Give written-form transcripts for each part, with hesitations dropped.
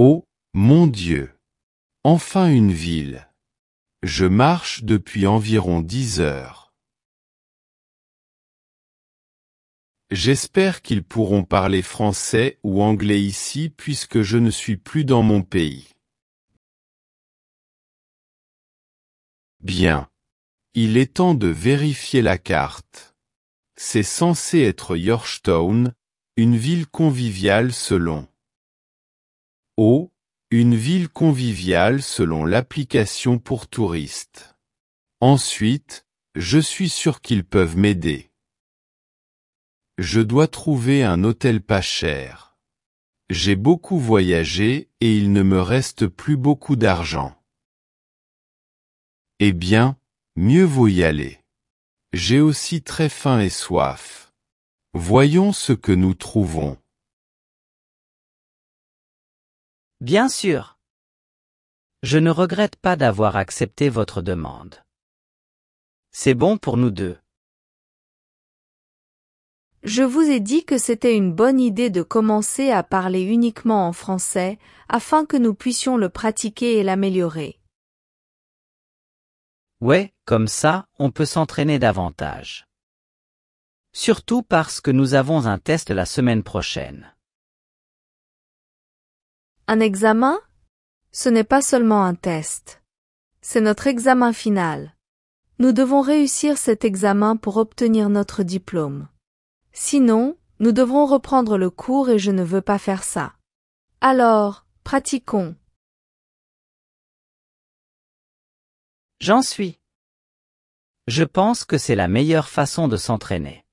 Oh, mon Dieu! Enfin une ville! Je marche depuis environ 10 heures. J'espère qu'ils pourront parler français ou anglais ici puisque je ne suis plus dans mon pays. Bien. Il est temps de vérifier la carte. C'est censé être Yorktown, une ville conviviale selon. Oh, une ville conviviale selon l'application pour touristes. Ensuite, je suis sûr qu'ils peuvent m'aider. Je dois trouver un hôtel pas cher. J'ai beaucoup voyagé et il ne me reste plus beaucoup d'argent. Eh bien, mieux vaut y aller. J'ai aussi très faim et soif. Voyons ce que nous trouvons. Bien sûr. Je ne regrette pas d'avoir accepté votre demande. C'est bon pour nous deux. Je vous ai dit que c'était une bonne idée de commencer à parler uniquement en français, afin que nous puissions le pratiquer et l'améliorer. Ouais, comme ça, on peut s'entraîner davantage. Surtout parce que nous avons un test la semaine prochaine. Un examen? Ce n'est pas seulement un test. C'est notre examen final. Nous devons réussir cet examen pour obtenir notre diplôme. Sinon, nous devrons reprendre le cours et je ne veux pas faire ça. Alors, pratiquons. J'en suis. Je pense que c'est la meilleure façon de s'entraîner.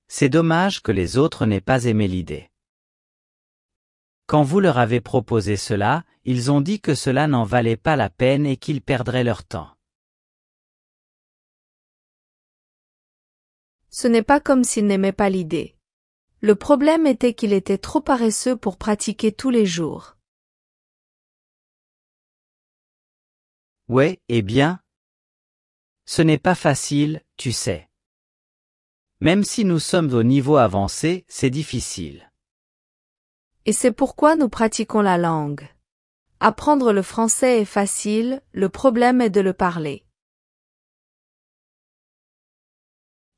C'est dommage que les autres n'aient pas aimé l'idée. Quand vous leur avez proposé cela, ils ont dit que cela n'en valait pas la peine et qu'ils perdraient leur temps. Ce n'est pas comme s'ils n'aimaient pas l'idée. Le problème était qu'il était trop paresseux pour pratiquer tous les jours. Ouais, eh bien. Ce n'est pas facile, tu sais. Même si nous sommes au niveau avancé, c'est difficile. Et c'est pourquoi nous pratiquons la langue. Apprendre le français est facile, le problème est de le parler.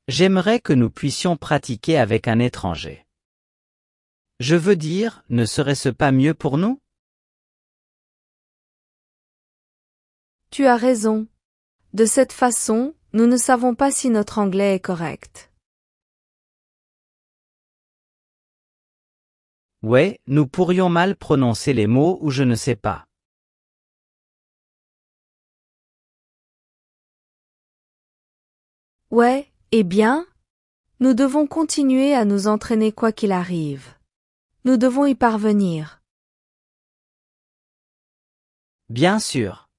J'aimerais que nous puissions pratiquer avec un étranger. Je veux dire, ne serait-ce pas mieux pour nous? Tu as raison. De cette façon, nous ne savons pas si notre anglais est correct. Ouais, nous pourrions mal prononcer les mots ou je ne sais pas. Ouais, eh bien, nous devons continuer à nous entraîner quoi qu'il arrive. Nous devons y parvenir. Bien sûr.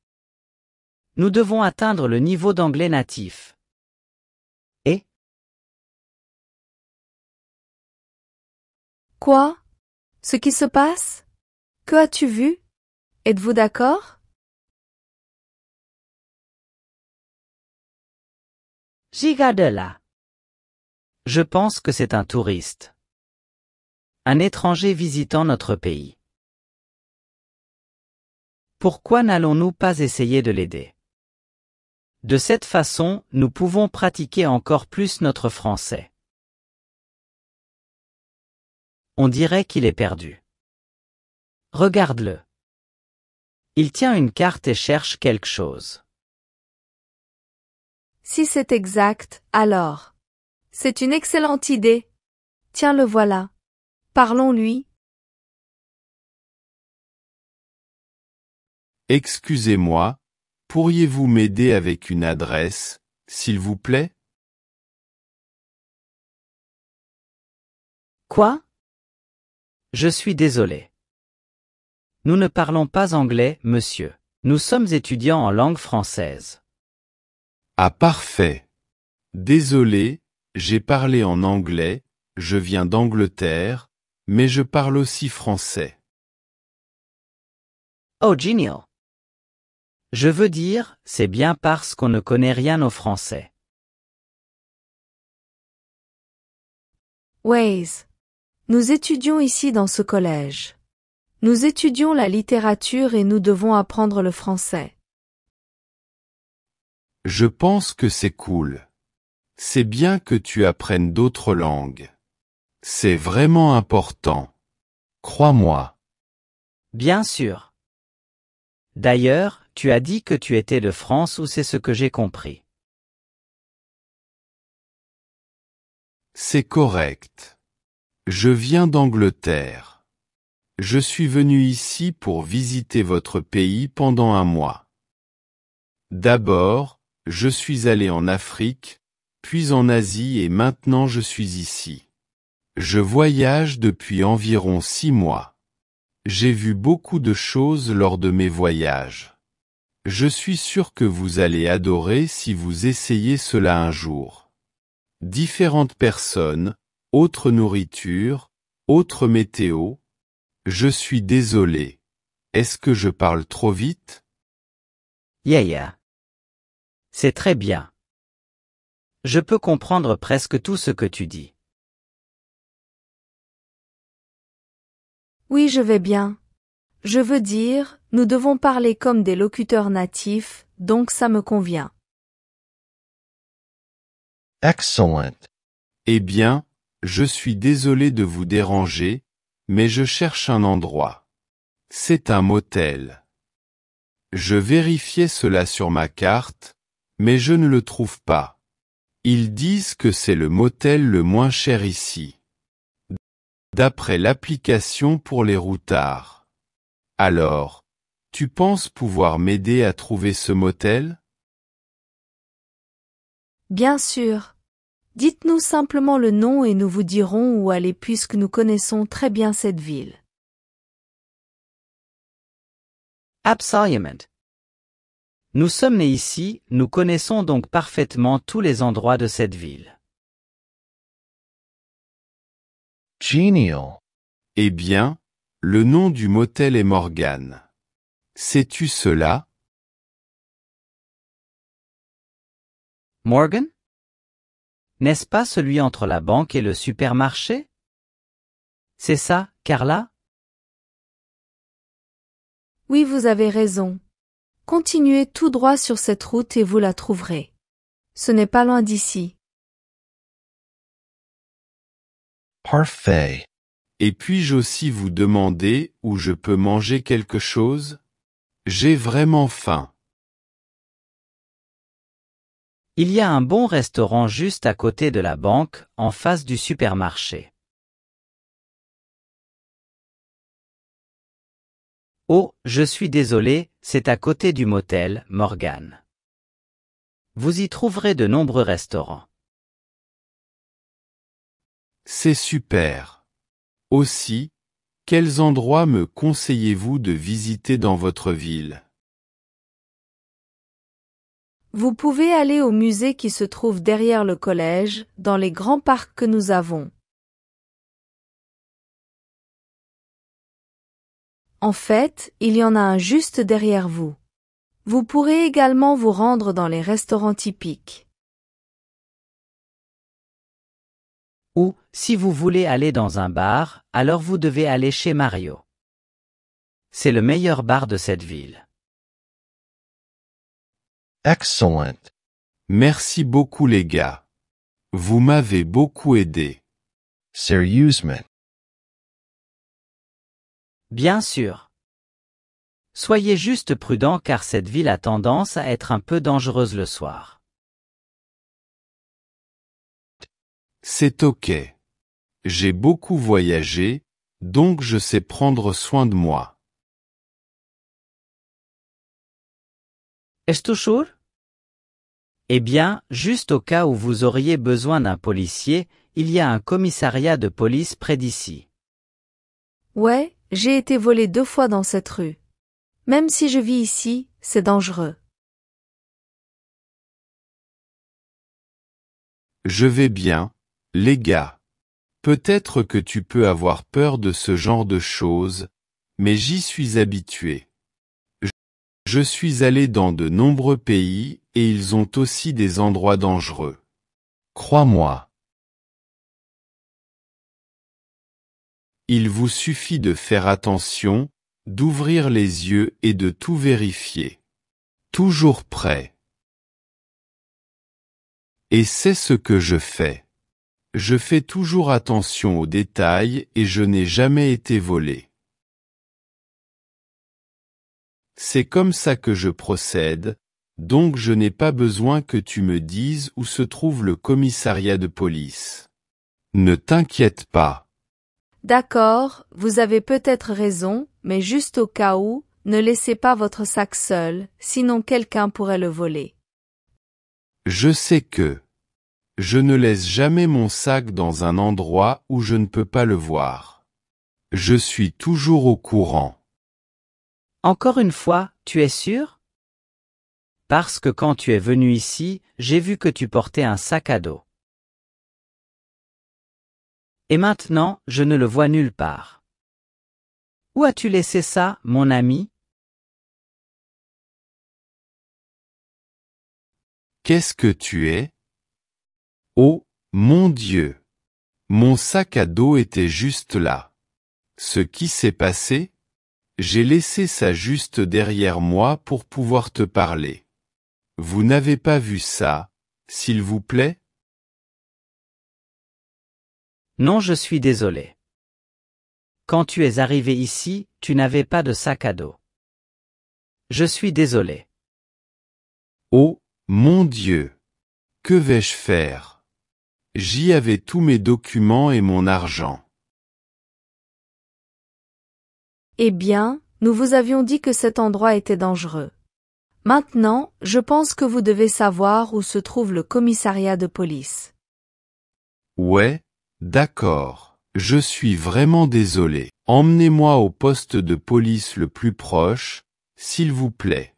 Nous devons atteindre le niveau d'anglais natif. Et? Quoi? Ce qui se passe? Que as-tu vu? Êtes-vous d'accord? Giga de là. Je pense que c'est un touriste. Un étranger visitant notre pays. Pourquoi n'allons-nous pas essayer de l'aider? De cette façon, nous pouvons pratiquer encore plus notre français. On dirait qu'il est perdu. Regarde-le. Il tient une carte et cherche quelque chose. Si c'est exact, alors. C'est une excellente idée. Tiens, le voilà. Parlons-lui. Excusez-moi, pourriez-vous m'aider avec une adresse, s'il vous plaît? Quoi? Je suis désolé. Nous ne parlons pas anglais, monsieur. Nous sommes étudiants en langue française. Ah parfait. Désolé, j'ai parlé en anglais, je viens d'Angleterre, mais je parle aussi français. Oh, génial. Je veux dire, c'est bien parce qu'on ne connaît rien au français. Waze. Nous étudions ici dans ce collège. Nous étudions la littérature et nous devons apprendre le français. Je pense que c'est cool. C'est bien que tu apprennes d'autres langues. C'est vraiment important. Crois-moi. Bien sûr. D'ailleurs, tu as dit que tu étais de France ou c'est ce que j'ai compris. C'est correct. Je viens d'Angleterre. Je suis venu ici pour visiter votre pays pendant un mois. D'abord, je suis allé en Afrique, puis en Asie et maintenant je suis ici. Je voyage depuis environ 6 mois. J'ai vu beaucoup de choses lors de mes voyages. Je suis sûr que vous allez adorer si vous essayez cela un jour. Différentes personnes, autre nourriture, autre météo. Je suis désolé. Est-ce que je parle trop vite? Yeah. C'est très bien. Je peux comprendre presque tout ce que tu dis. Oui, je vais bien. Je veux dire, nous devons parler comme des locuteurs natifs, donc ça me convient. Excellent. Eh bien, je suis désolé de vous déranger, mais je cherche un endroit. C'est un motel. Je vérifiais cela sur ma carte, mais je ne le trouve pas. Ils disent que c'est le motel le moins cher ici. D'après l'application pour les routards. Alors, tu penses pouvoir m'aider à trouver ce motel? Bien sûr. Dites-nous simplement le nom et nous vous dirons où aller puisque nous connaissons très bien cette ville. Absolument. Nous sommes nés ici, nous connaissons donc parfaitement tous les endroits de cette ville. Genial. Eh bien, le nom du motel est Morgan. Sais-tu cela? Morgan? N'est-ce pas celui entre la banque et le supermarché? C'est ça, Carla? Oui, vous avez raison. Continuez tout droit sur cette route et vous la trouverez. Ce n'est pas loin d'ici. Parfait. Et puis-je aussi vous demander où je peux manger quelque chose? J'ai vraiment faim. Il y a un bon restaurant juste à côté de la banque, en face du supermarché. Oh, je suis désolé, c'est à côté du motel, Morgan. Vous y trouverez de nombreux restaurants. C'est super. Aussi, quels endroits me conseillez-vous de visiter dans votre ville? Vous pouvez aller au musée qui se trouve derrière le collège, dans les grands parcs que nous avons. En fait, il y en a un juste derrière vous. Vous pourrez également vous rendre dans les restaurants typiques. Ou, si vous voulez aller dans un bar, alors vous devez aller chez Mario. C'est le meilleur bar de cette ville. Excellent. Merci beaucoup les gars. Vous m'avez beaucoup aidé. Sérieusement. Bien sûr. Soyez juste prudent car cette ville a tendance à être un peu dangereuse le soir. C'est ok. J'ai beaucoup voyagé, donc je sais prendre soin de moi. Est-ce sûr? Eh bien, juste au cas où vous auriez besoin d'un policier, il y a un commissariat de police près d'ici. Ouais, j'ai été volé 2 fois dans cette rue. Même si je vis ici, c'est dangereux. Je vais bien, les gars. Peut-être que tu peux avoir peur de ce genre de choses, mais j'y suis habitué. Je suis allé dans de nombreux pays et ils ont aussi des endroits dangereux. Crois-moi. Il vous suffit de faire attention, d'ouvrir les yeux et de tout vérifier. Toujours prêt. Et c'est ce que je fais. Je fais toujours attention aux détails et je n'ai jamais été volé. C'est comme ça que je procède, donc je n'ai pas besoin que tu me dises où se trouve le commissariat de police. Ne t'inquiète pas. D'accord, vous avez peut-être raison, mais juste au cas où, ne laissez pas votre sac seul, sinon quelqu'un pourrait le voler. Je sais que je ne laisse jamais mon sac dans un endroit où je ne peux pas le voir. Je suis toujours au courant. Encore une fois, tu es sûr? Parce que quand tu es venu ici, j'ai vu que tu portais un sac à dos. Et maintenant, je ne le vois nulle part. Où as-tu laissé ça, mon ami? Qu'est-ce que tu es? Oh, mon Dieu! Mon sac à dos était juste là. Ce qui s'est passé? J'ai laissé ça juste derrière moi pour pouvoir te parler. Vous n'avez pas vu ça, s'il vous plaît? Non, je suis désolé. Quand tu es arrivé ici, tu n'avais pas de sac à dos. Je suis désolé. Oh, mon Dieu! Que vais-je faire? J'y avais tous mes documents et mon argent. Eh bien, nous vous avions dit que cet endroit était dangereux. Maintenant, je pense que vous devez savoir où se trouve le commissariat de police. Ouais, d'accord. Je suis vraiment désolé. Emmenez-moi au poste de police le plus proche, s'il vous plaît.